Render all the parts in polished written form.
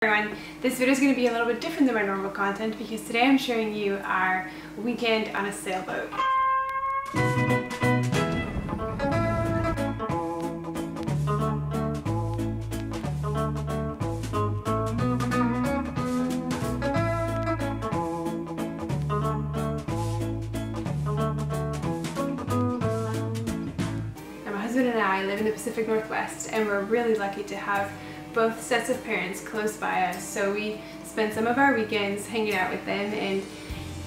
Everyone, this video is going to be a little bit different than my normal content because today I'm showing you our weekend on a sailboat. Now, my husband and I live in the Pacific Northwest, and we're really lucky to have both sets of parents close by us, so we spend some of our weekends hanging out with them and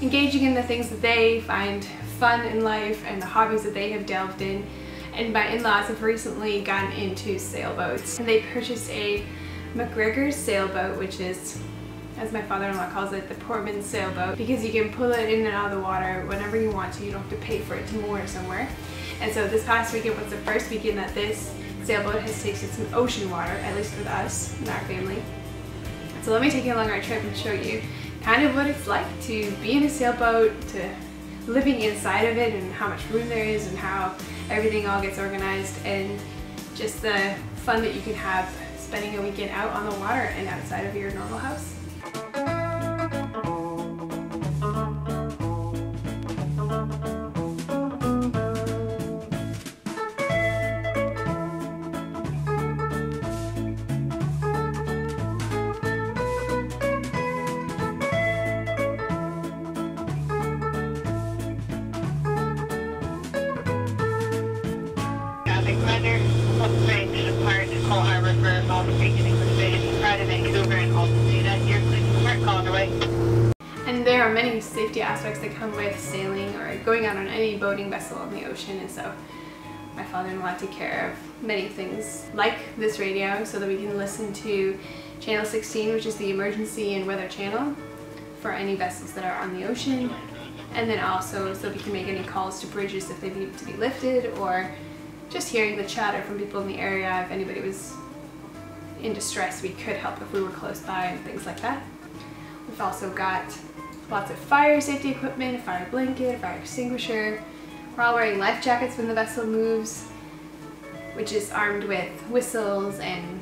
engaging in the things that they find fun in life and the hobbies that they have delved in. And my in-laws have recently gotten into sailboats, and they purchased a MacGreggor sailboat, which is, as my father-in-law calls it, the poor man's sailboat, because you can pull it in and out of the water whenever you want to. You don't have to pay for it to moor somewhere. And so this past weekend was the first weekend that this sailboat has tasted some ocean water, at least with us and our family. So let me take you along our trip and show you kind of what it's like to be in a sailboat, to living inside of it, and how much room there is and how everything all gets organized, and just the fun that you can have spending a weekend out on the water and outside of your normal house. And there are many safety aspects that come with sailing or going out on any boating vessel on the ocean, and so my father-in-law took care of many things like this radio so that we can listen to channel 16, which is the emergency and weather channel for any vessels that are on the ocean, and then also so we can make any calls to bridges if they need to be lifted, or just hearing the chatter from people in the area. If anybody was in distress, we could help if we were close by and things like that. We've also got lots of fire safety equipment, a fire blanket, a fire extinguisher. We're all wearing life jackets when the vessel moves, which is armed with whistles and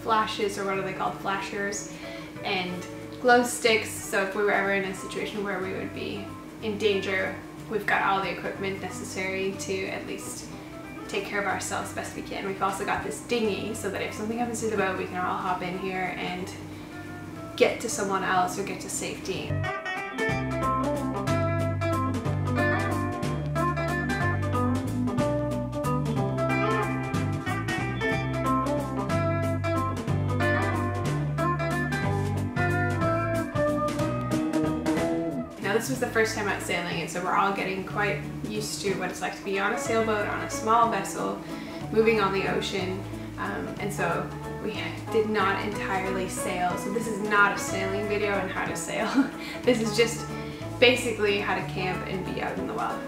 flashes, or what are they called, flashers, and glow sticks, so if we were ever in a situation where we would be in danger, we've got all the equipment necessary to at least take care of ourselves best we can. We've also got this dinghy so that if something happens to the boat, we can all hop in here and get to someone else or get to safety. Now, this was the first time out sailing, and so we're all getting quite used to what it's like to be on a sailboat, on a small vessel, moving on the ocean, and so we did not entirely sail. So this is not a sailing video on how to sail. This is just basically how to camp and be out in the wild.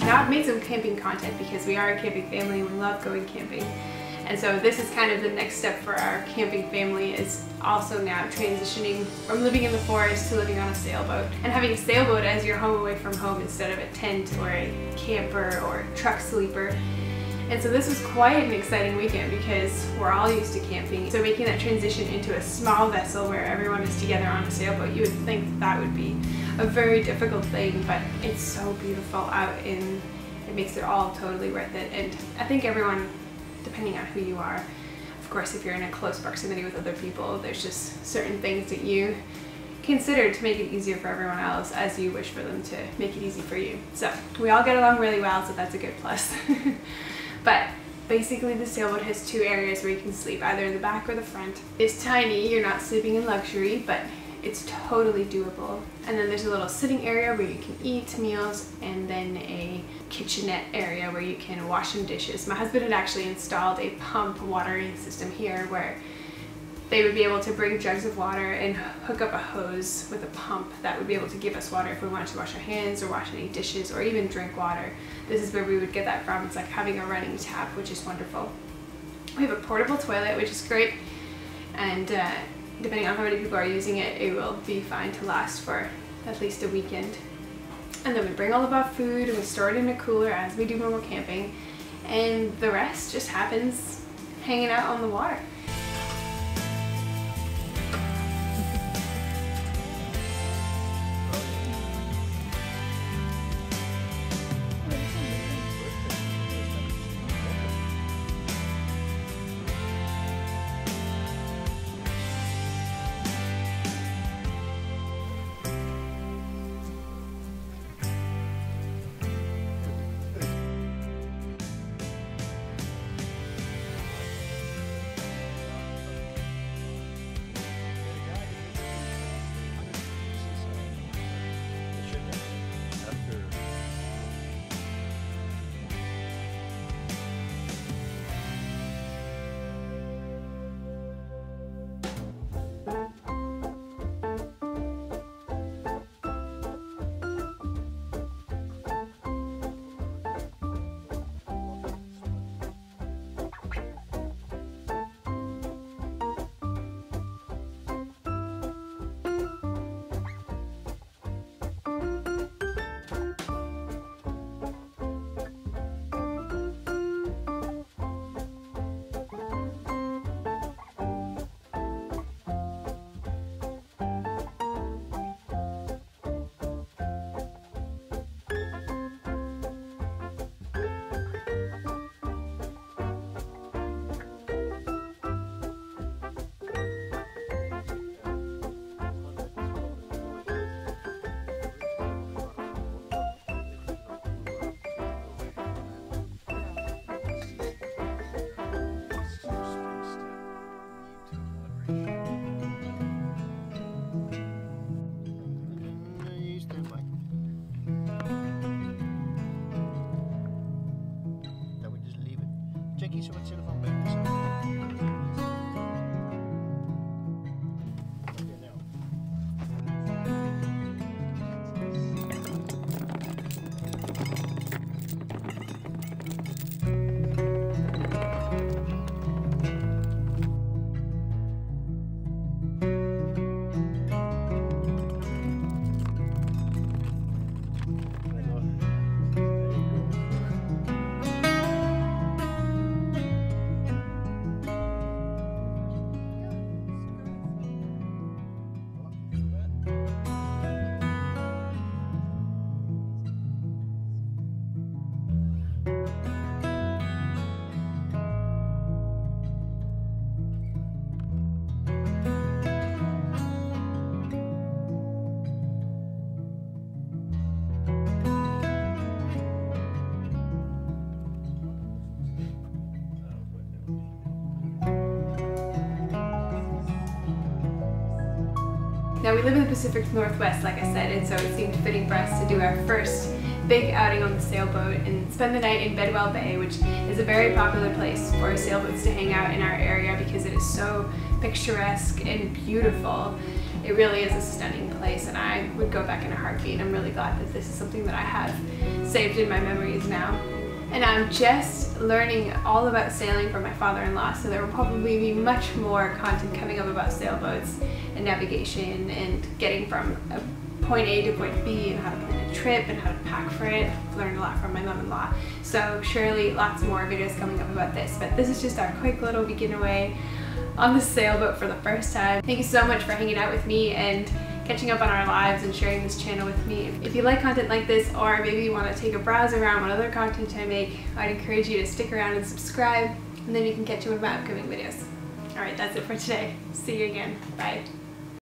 Now, I've made some camping content because we are a camping family and we love going camping. And so this is kind of the next step for our camping family, is also now transitioning from living in the forest to living on a sailboat, and having a sailboat as your home away from home instead of a tent or a camper or truck sleeper. And so this was quite an exciting weekend because we're all used to camping. So making that transition into a small vessel where everyone is together on a sailboat, you would think that would be a very difficult thing, but it's so beautiful out, and it makes it all totally worth it. And I think everyone, depending on who you are, of course, if you're in a close proximity with other people, there's just certain things that you consider to make it easier for everyone else as you wish for them to make it easy for you. So we all get along really well, so that's a good plus. But basically the sailboat has two areas where you can sleep, either in the back or the front. It's tiny, you're not sleeping in luxury, but it's totally doable. And then there's a little sitting area where you can eat meals, and then a kitchenette area where you can wash some dishes. My husband had actually installed a pump watering system here where they would be able to bring jugs of water and hook up a hose with a pump that would be able to give us water if we wanted to wash our hands or wash any dishes or even drink water. This is where we would get that from. It's like having a running tap, which is wonderful. We have a portable toilet, which is great and depending on how many people are using it, it will be fine to last for at least a weekend. And then we bring all of our food and we store it in a cooler as we do when we're camping, and the rest just happens hanging out on the water. Now we live in the Pacific Northwest, like I said, and so it seemed fitting for us to do our first big outing on the sailboat and spend the night in Bedwell Bay, which is a very popular place for sailboats to hang out in our area because it is so picturesque and beautiful. It really is a stunning place, and I would go back in a heartbeat. I'm really glad that this is something that I have saved in my memories now. And I'm just learning all about sailing from my father-in-law, so there will probably be much more content coming up about sailboats and navigation and getting from point A to point B and how to plan a trip and how to pack for it. I've learned a lot from my mom-in-law, so surely lots more videos coming up about this, but this is just our quick little weekend away on the sailboat for the first time. Thank you so much for hanging out with me and catching up on our lives and sharing this channel with me. If you like content like this, or maybe you want to take a browse around what other content I make, I'd encourage you to stick around and subscribe, and then you can catch up with my upcoming videos. Alright, that's it for today. See you again. Bye.